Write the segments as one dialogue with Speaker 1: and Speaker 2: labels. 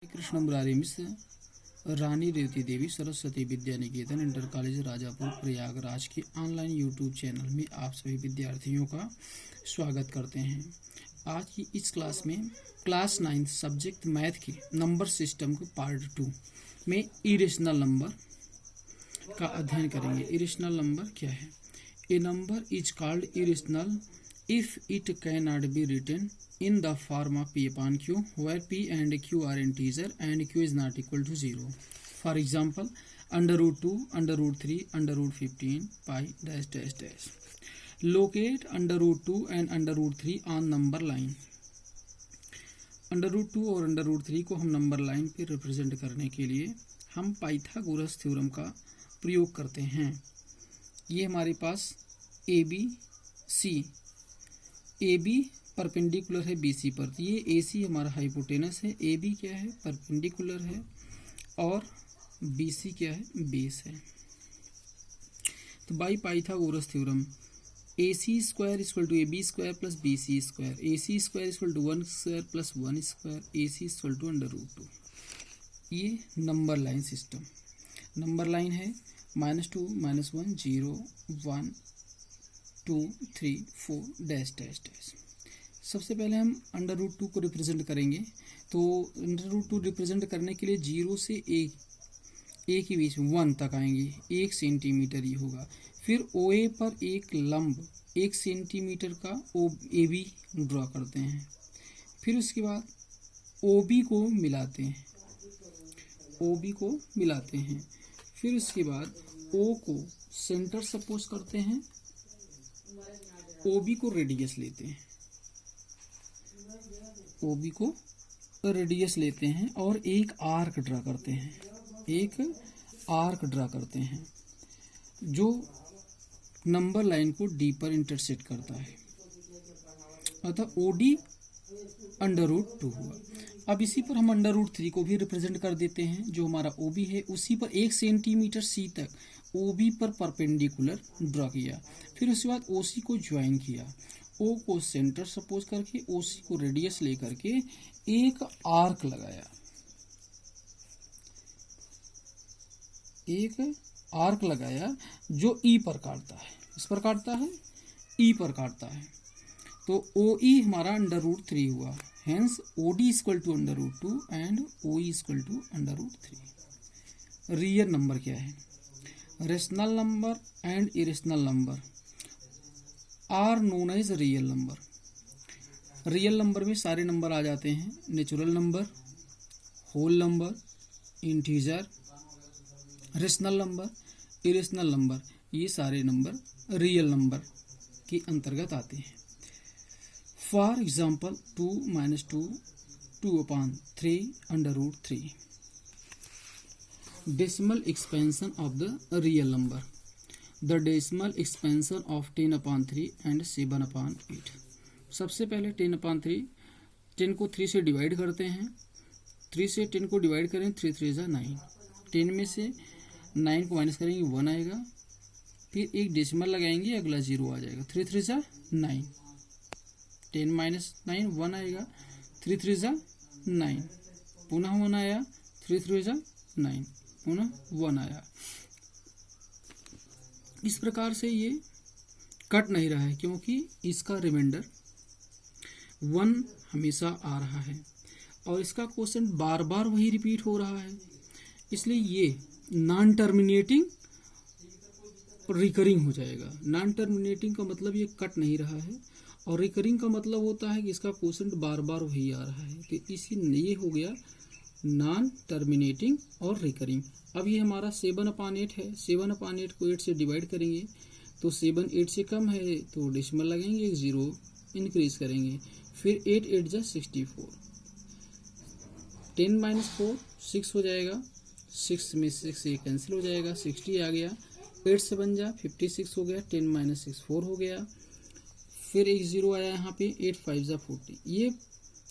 Speaker 1: कृष्ण मुरारी मिश्र, रानी रेवती देवी Saraswati Vidya Niketan inter college Rajapur Prayagraj के online YouTube channel में आप सभी विद्यार्थियों का स्वागत करते हैं। आज की इस क्लास में क्लास 9 सब्जेक्ट मैथ के नंबर सिस्टम के पार्ट 2 में इरेशनल नंबर का अध्ययन करेंगे। इरेशनल नंबर क्या है? A number is called irrational if it cannot be written in the form of p upon q, where p and q are integer and q is not equal to 0. For example, under root 2, under root 3, under root 15, pi dash dash dash. Locate under root 2 and under root 3 on number line. Under root 2 और under root 3 को हम number line पे represent करने के लिए हम Pythagoras theorem का प्रयोग करते हैं। ये हमारे पास A B C, A B perpendicular है बी सी पर, तो ये ए सी हमारा हाइपोटेनस है, ए बी क्या है परपेंडिकुलर है और बी सी क्या है बेस है। तो by Pythagoras theorem A C square equal to A B square plus B C square, A C square equal to 1 square plus 1 square, A C equal to under root 2। ये number line system, number line है -2 -1 0 1 2 3 4 dash dash dash. सबसे पहले हम under root 2 को represent करेंगे। तो under root 2 represent करने के लिए 0 से ए के बीच 1 तक आएंगे, 1 सेंटीमीटर ये होगा। फिर ओ ए पर एक लंब 1 सेंटीमीटर का ओ ए बी ड्रॉ करते हैं। फिर उसके बाद ओ बी को मिलाते हैं, ओ बी को मिलाते हैं। फिर उसके बाद ओ को सेंटर सपोज करते हैं, ओबी को रेडियस लेते हैं, ओबी को रेडियस लेते हैं और एक आर्क ड्रा करते हैं, एक आर्क ड्रा करते हैं जो नंबर लाइन को डी पर इंटरसेक्ट करता है, अतः ओडी अंडर रूट 2 हुआ। अब इसी पर हम अंडर रूट 3 को भी रिप्रेजेंट कर देते हैं। जो हमारा ओबी है उसी पर 1 सेंटीमीटर सी तक ओबी पर परपेंडिकुलर ड्रॉ किया। फिर उसके बाद ओसी को ज्वाइन किया, ओ को सेंटर सपोज करके ओसी को रेडियस लेकर के एक आर्क लगाया, एक आर्क लगाया जो ई पर काटता है, इस पर काटता है, ई पर काटता है। तो ओ ई हमारा अंडर रूट 3 हुआ। Hence O D equal to under root 2 and O E equal to under root 3। Real number क्या है? Rational number and irrational number are known as real number. Real number में सारे नंबर आ जाते हैं, natural number, whole number, integer, rational number, irrational number, ये सारे number real number के अंतर्गत आते हैं। For example 2 - 2 2 upon 3 under root 3। Decimal expansion of the real number. The decimal expansion of 10 upon 3 and 7 upon 8. सबसे पहले 10 upon 3, 10 को 3 से डिवाइड करते हैं, 3 से 10 को डिवाइड करें 3 3 जा 9, 10 में से 9 को माइनस करेंगे 1 आएगा, फिर एक डेसिमल लगाएंगे अगला 0 आ जाएगा, 3 3 जा 9, 10 - 9 1 आएगा, 3 3 जा 9, पुनः 1 आया, 3 3 जा 9, पुनः 1 आया। इस प्रकार से ये कट नहीं रहा है क्योंकि इसका रिमाइंडर 1 हमेशा आ रहा है और इसका क्वेश्चन बार बार वही रिपीट हो रहा है, इसलिए ये नॉन टर्मिनेटिंग रिकरिंग हो जाएगा। नॉन टर्मिनेटिंग का मतलब ये कट नहीं रहा है और रिकरिंग का मतलब होता है कि इसका क्वेश्चन बार बार वही आ रहा है, तो इसी ये हो गया नॉन टर्मिनेटिंग और रिकरिंग। अब ये हमारा 7/8 है, 7/8 को 8 से डिवाइड करेंगे तो 7 8 से कम है तो डेसिमल लगाएंगे, एक 0 इंक्रीज करेंगे, फिर 8 8 जा 64, 10 - 4 6 हो जाएगा, 6 में 6 ये कैंसिल हो जाएगा, 60 आ गया, 8 से बन जा 56 हो गया, 10 - 6 4 हो गया, फिर एक 0 आया यहाँ पे, 8 5 जा 40, ये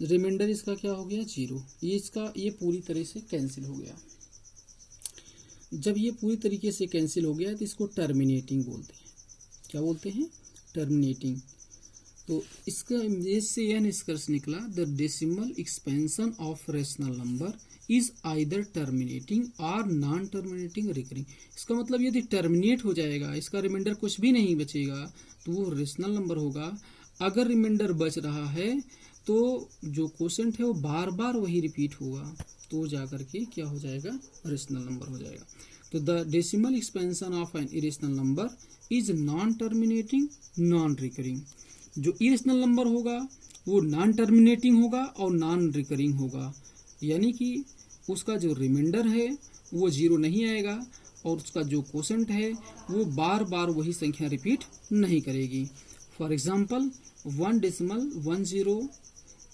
Speaker 1: रिमाइंडर इसका क्या हो गया 0, ये पूरी तरह से कैंसिल हो गया। जब ये पूरी तरीके से कैंसिल हो गया तो इसको टर्मिनेटिंग बोलते हैं। क्या बोलते हैं? टर्मिनेटिंग। तो इसका इससे यह निष्कर्ष निकला, the decimal expansion of rational number is either terminating और नॉन टर्मिनेटिंग रिकरिंग। इसका मतलब यदि टर्मिनेट हो जाएगा, इसका रिमाइंडर कुछ भी नहीं बचेगा, तो वो रेशनल नंबर होगा। अगर रिमाइंडर बच रहा है तो जो क्वोशेंट है वो बार बार वही रिपीट होगा, तो जाकर के क्या हो जाएगा, रेशनल नंबर हो जाएगा। तो the decimal expansion of an irrational number is non terminating non recurring. जो इरेशनल नंबर होगा वो नॉन टर्मिनेटिंग होगा और नॉन रिकरिंग होगा, यानी कि उसका जो रिमाइंडर है वो जीरो नहीं आएगा और उसका जो क्वोशेंट है वो बार बार वही संख्या रिपीट नहीं करेगी। For example 1 decimal 1 0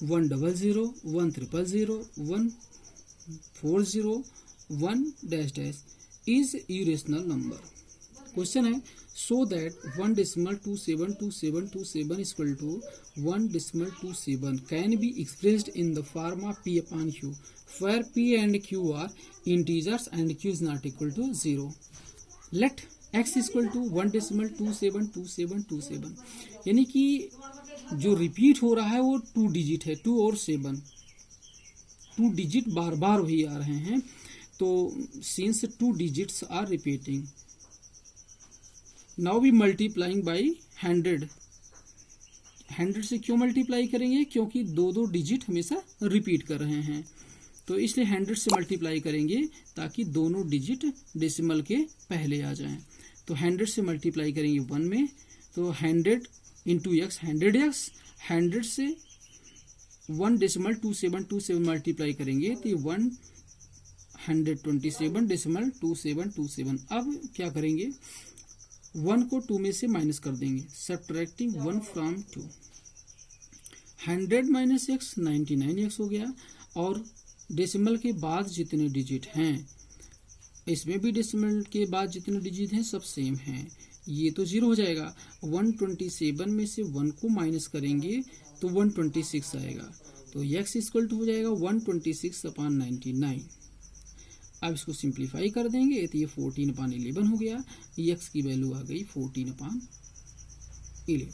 Speaker 1: 1 00 1 000 1 40 1 dash dash is irrational number. Question है so that 1 decimal 272727 is equal to 1 decimal 27 can be expressed in the form of p upon q, where p and q are integers and q is not equal to 0. Let x is equal to 1 decimal 272727, यानी कि जो repeat हो रहा है वो 2 digit है, 2 और 7, 2 digit बार बार वही आ रहे हैं। तो since 2 digits are repeating, now we multiplying by 100। 100 से क्यों मल्टीप्लाई करेंगे, क्योंकि 2 डिजिट हमेशा रिपीट कर रहे हैं, तो इसलिए 100 से मल्टीप्लाई करेंगे ताकि दोनों डिजिट डेसिमल के पहले आ जाएं। तो 100 से मल्टीप्लाई करेंगे 1 में, तो 100 इंटू एक्स 100x, 100 से 1 डेसिमल 2727 मल्टीप्लाई करेंगे तो ये 127 डेसिमल 2727। अब क्या करेंगे, 1 को 2 में से माइनस कर देंगे, subtracting 1 from 2। 100 minus x 99x हो गया। और डेसिमल के बाद जितने डिजिट हैं, इसमें भी डेसिमल के बाद जितने डिजिट हैं सब सेम हैं, ये तो 0 हो जाएगा। 127 में से 1 को माइनस करेंगे तो 126 आएगा, तो x इक्वल टू हो जाएगा 126/99। अब इसको सिंप्लीफाई कर देंगे तो ये 14/11 हो गया, x की वैल्यू आ गई 14/11।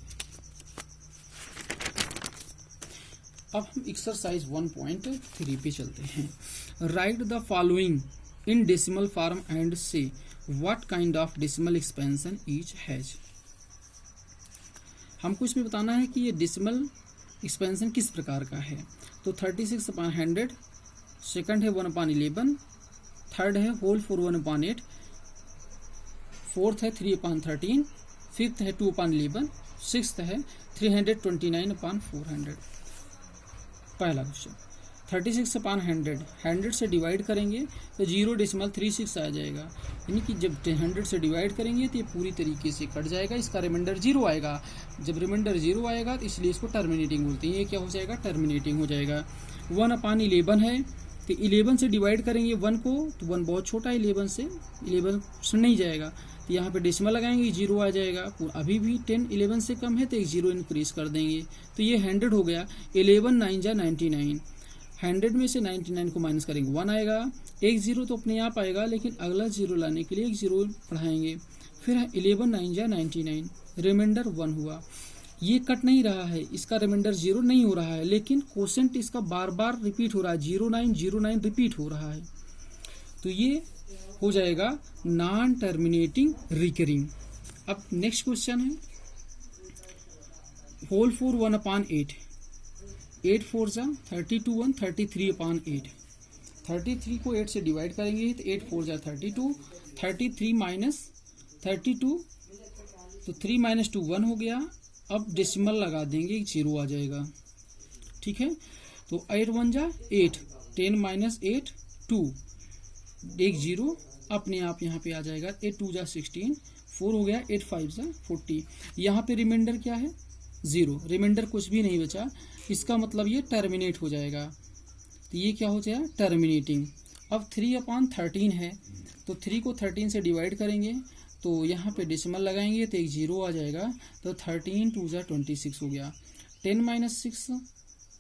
Speaker 1: अब हम एक्सरसाइज 1.3 पे चलते हैं। Write the following in decimal form and say what kind of decimal expansion each has. हमको इसमें बताना है कि ये डेसिमल एक्सपेंशन किस प्रकार का है। तो 36/100, सेकंड है 1/11, थर्ड है होल फॉर 1/8, फोर्थ है 3/13, फिफ्थ है 2/11, सिक्स्थ है 329/400। पहला क्वेश्चन 36/100, 100 से डिवाइड करेंगे तो 0.36 आ जाएगा, यानी कि जब 100 से डिवाइड करेंगे तो ये पूरी तरीके से कट जाएगा, इसका रिमाइंडर 0 आएगा। जब रिमाइंडर 0 आएगा तो इसलिए इसको टर्मिनेटिंग बोलते हैं। ये क्या हो जाएगा, टर्मिनेटिंग हो जाएगा। 1/11 है तो 11 से डिवाइड करेंगे 1 को, तो 1 बहुत छोटा है 11 से नहीं जाएगा, तो यहाँ पे डेसिमल लगाएंगे 0 आ जाएगा। अभी भी 10 11 से कम है तो एक 0 इंक्रीज कर देंगे, तो ये 100 हो गया। 11 9 जा 99, 100 में से 99 को माइनस करेंगे 1 आएगा, एक 0 तो अपने आप आएगा, लेकिन अगला 0 लाने के लिए एक 0 बढ़ाएंगे। फिर 11 9 जा 99, रिमाइंडर 1 हुआ। ये कट नहीं रहा है, इसका रिमाइंडर 0 नहीं हो रहा है, लेकिन क्वोशेंट इसका बार बार रिपीट हो रहा है, 0909 रिपीट हो रहा है, तो ये हो जाएगा नॉन टर्मिनेटिंग रिकरिंग। अब नेक्स्ट क्वेश्चन है होल फॉर 1/8, 8 4 जा 32 1 33/8, 33 को 8 से डिवाइड करेंगे तो 8 4 जा 32, 33 माइनस 32, तो 3 माइनस 2 1 हो गया। अब डेसिमल लगा देंगे 0 आ जाएगा, ठीक है। तो 8 1 जा 8, 10 माइनस 8 2, एक 0 अपने आप यहाँ पे आ जाएगा। 8 2 जा 16, 4 हो गया, 8 5 जा 40। यहाँ पे रिमाइंडर क्या है 0, रिमाइंडर कुछ भी नहीं बचा, इसका मतलब ये टर्मिनेट हो जाएगा, तो ये क्या हो जाएगा टर्मिनेटिंग। अब 3/13 है तो 3 को 13 से डिवाइड करेंगे तो यहाँ पे डेसिमल लगाएंगे तो एक 0 आ जाएगा, तो 13 2 जा 26 हो गया। 10 माइनस 6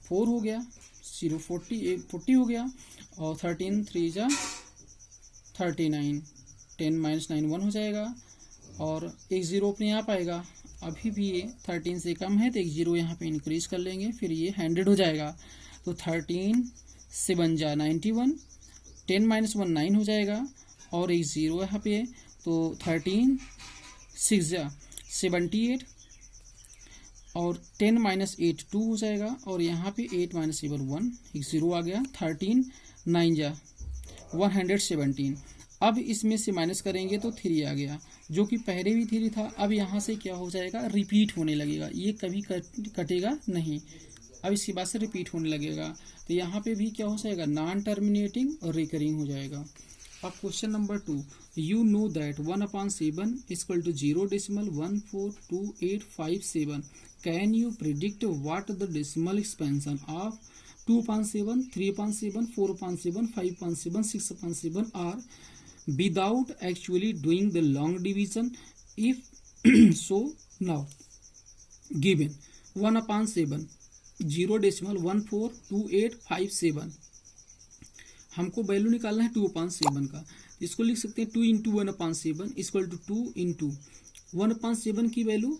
Speaker 1: 4 हो गया, 0 40 हो गया, और 13 3 जा 39, 10 माइनस 9 1 हो जाएगा, और एक 0 अपने आप आएगा। अभी भी ये 13 से कम है तो एक 0 यहाँ पे इंक्रीज कर लेंगे, फिर ये 100 हो जाएगा। तो 13 7 जा 91, 10 माइनस 1 9 हो जाएगा और एक 0 यहाँ पे है, तो 13 6 जा 78 और 10 माइनस 8 2 हो जाएगा और यहाँ पे 8 माइनस 7 1 एक 0 आ गया। 13 9 जा 117। अब इसमें से माइनस करेंगे तो 3 आ गया, जो कि पहले भी 3 था। अब यहाँ से क्या हो जाएगा, रिपीट होने लगेगा, ये कभी कटेगा नहीं, अब इसके बाद से रिपीट होने लगेगा। तो यहाँ पे भी क्या हो जाएगा, नॉन टर्मिनेटिंग और रिकरिंग हो जाएगा। अब question number 2, you know that 1/7 equal to 0.142857। Can you predict what the decimal expansion of 2/7, 3/7, 4/7, 5/7, 6/7 are without actually doing the long division? If so, now given 1/7 0.142857, हमको वैल्यू निकालना है 2/7 का। इसको लिख सकते हैं 2 इंटू 1/7 इक्वल टू 2 इंटू 1/7 की value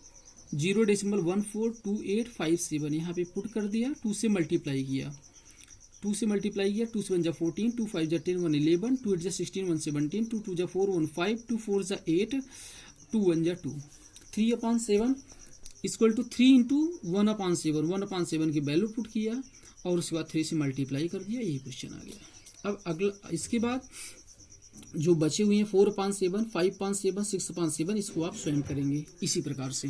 Speaker 1: 0.142857 यहाँ पे पुट कर दिया, 2 से मल्टीप्लाई किया, 2 से मल्टीप्लाई किया, 2 7 जा 14, 2 5 जा 10, 1 11, 2 8 जा 16, 1 17, 2 2 जा 4, 1 5, 2 4 जा 8, 2 1 जा 2। 3/7 इक्वल टू 3 इंटू 1/7, 1/7 की वैल्यू पुट किया और उसके बाद 3 से मल्टीप्लाई कर दिया, यही क्वेश्चन आ गया। अब अगला, इसके बाद जो बचे हुए हैं 4/7, 5/7, 6/7, इसको आप स्वयं करेंगे इसी प्रकार से।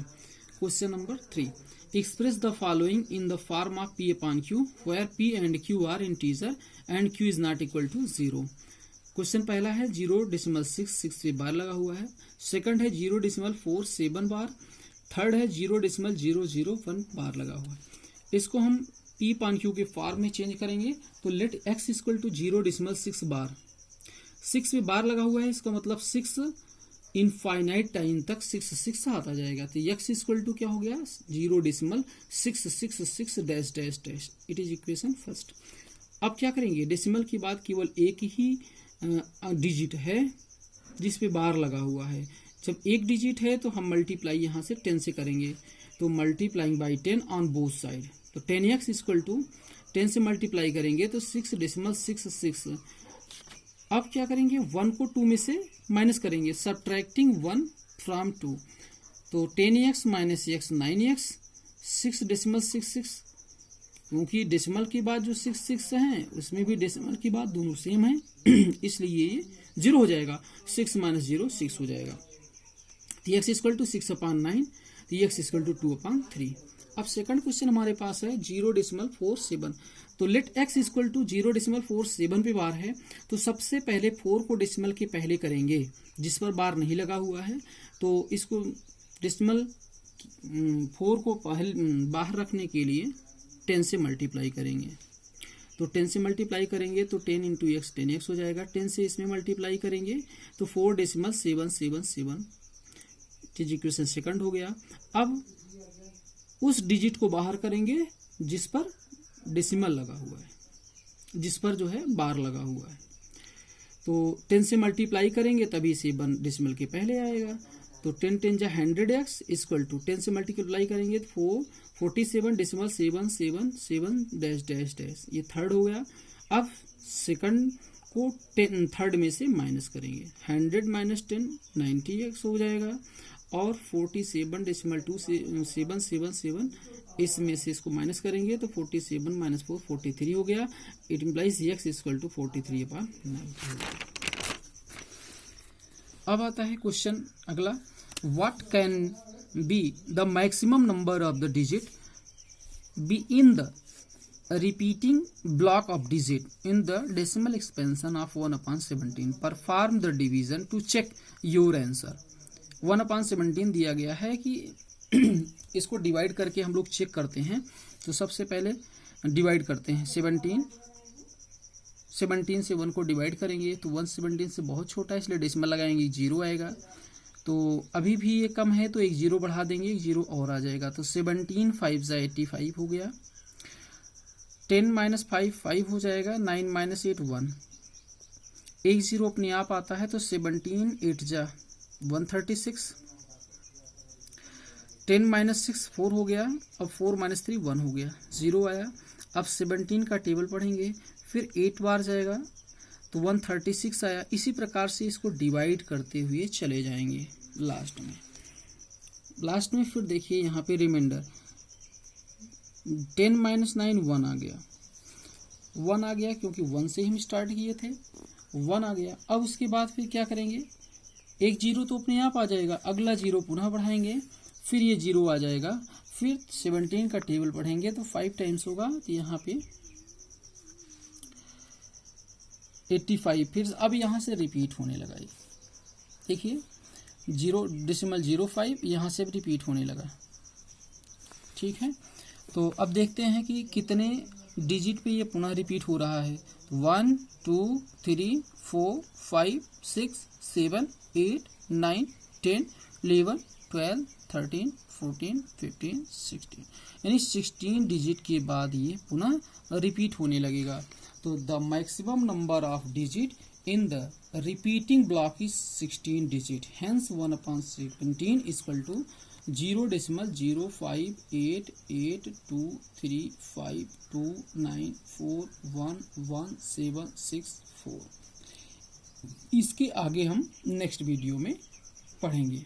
Speaker 1: Question number 3, express the following in the form of P/Q where P and Q are integer and Q is not equal to 0। Question पहला है 0.66 बार लगा हुआ है, सेकंड है 0.47 बार, थर्ड है 0.001 बार लगा हुआ है। इसको हम P/Q के फॉर्म में चेंज करेंगे तो लेट x इक्वल टू 0.6 बार, 6 में बार लगा हुआ है, इसका मतलब 6 इनफाइनाइट टाइम तक 6 आता जाएगा। तो x इक्वल टू क्या हो गया, 0.666 dash dash dash. It is equation first. अब क्या करेंगे, डेसिमल के बाद केवल एक ही डिजिट है जिस पे बार लगा हुआ है। जब एक डिजिट है तो हम मल्टीप्लाई यहाँ से 10 से करेंगे, तो multiplying by 10 on both side, तो 10x इक्वल टू 10 से मल्टीप्लाई करेंगे तो 6.66। अब क्या करेंगे, 1 को 2 में से माइनस करेंगे, सब्ट्रैक्टिंग 1 फ्रॉम 2, तो 10x माइनस x 9x 6.66, क्योंकि डेसिमल के बाद जो 6 हैं उसमें भी डेसिमल के बाद दोनों सेम हैं इसलिए ये 0 हो जाएगा, 6 माइनस 0 6 हो जाएगा। तो x इक्वल टू 6/9, तो x इक्वल टू 2/3। अब सेकंड क्वेश्चन हमारे पास है 0.47, तो लेट x इक्वल टू 0.47 पे बार है, तो सबसे पहले 4 को डेसिमल के पहले करेंगे, जिस पर बार नहीं लगा हुआ है, तो इसको डेसिमल 4 को बाहर रखने के लिए 10 से मल्टीप्लाई करेंगे, तो 10 से मल्टीप्लाई करेंगे तो 10 इंटू एक्स 10x हो जाएगा, 10 से इसमें मल्टीप्लाई करेंगे तो 4.777, इक्वेशन सेकंड हो गया। अब उस डिजिट को बाहर करेंगे जिस पर डेसिमल लगा हुआ है, जिस पर जो है बार लगा हुआ है, तो 10 से मल्टीप्लाई करेंगे तभी से डेसिमल के पहले आएगा, तो 10 10 जा 100x इक्वल टू 10 से मल्टीप्लाई करेंगे तो 47.777 डैश डैश डैश, ये थर्ड हो गया। अब सेकंड को 10 थर्ड में से माइनस करेंगे, 100 माइनस 10 90x हो जाएगा, और 47.277 इसमें से इसको माइनस करेंगे तो 47 माइनस 4 43 हो गया। It implies x equal to 43/9। अब आता है क्वेश्चन अगला, what can be the maximum number of the digit be in the repeating block of digit in the decimal expansion of 1/17, perform the division to check your answer। 1/17 दिया गया है कि इसको divide करके हम लोग चेक करते हैं, तो सबसे पहले डिवाइड करते हैं 17 से 1 को डिवाइड करेंगे तो 117 से बहुत छोटा है इसलिए डेसिमल लगाएंगे, 0 आएगा, तो अभी भी ये कम है तो एक 0 बढ़ा देंगे, एक 0 और आ जाएगा, तो 17 5 जा 85 हो गया, 10 माइनस 5 5 हो जाएगा, 9 माइनस 8 1, एक 0 अपने आप आता है, तो 17 8 जा 136, 10 माइनस 6 4 हो गया, अब 4 माइनस 3 1 हो गया, 0 आया। अब 17 का टेबल पढ़ेंगे, फिर 8 बार जाएगा तो 136 आया। इसी प्रकार से इसको डिवाइड करते हुए चले जाएंगे लास्ट में फिर देखिए यहाँ पे रिमाइंडर 10 - 9 1 आ गया, 1 आ गया क्योंकि 1 से ही हम स्टार्ट किए थे, 1 आ गया। अब उसके बाद फिर क्या करेंगे, एक जीरो तो अपने आप आ जाएगा, अगला जीरो पुनः बढ़ाएंगे, फिर ये जीरो आ जाएगा, फिर 17 का टेबल पढ़ेंगे तो 5 टाइम्स होगा, तो यहाँ पे 85। फिर अब यहाँ से रिपीट होने लगा, देखिए 0.05 यहाँ से भी रिपीट होने लगा। ठीक है, तो अब देखते हैं कि कितने डिजिट पे ये पुनः रिपीट हो रहा है। 1 2 3 4 5 6 7 8 9 10 11 12 13 14 15 16, यानी 16 डिजिट के बाद ये पुनः रिपीट होने लगेगा। तो the maximum number of digit in the repeating block is 16 digit, hence 1/17 is equal to 0.058823529411764। इसके आगे हम नेक्स्ट वीडियो में पढ़ेंगे।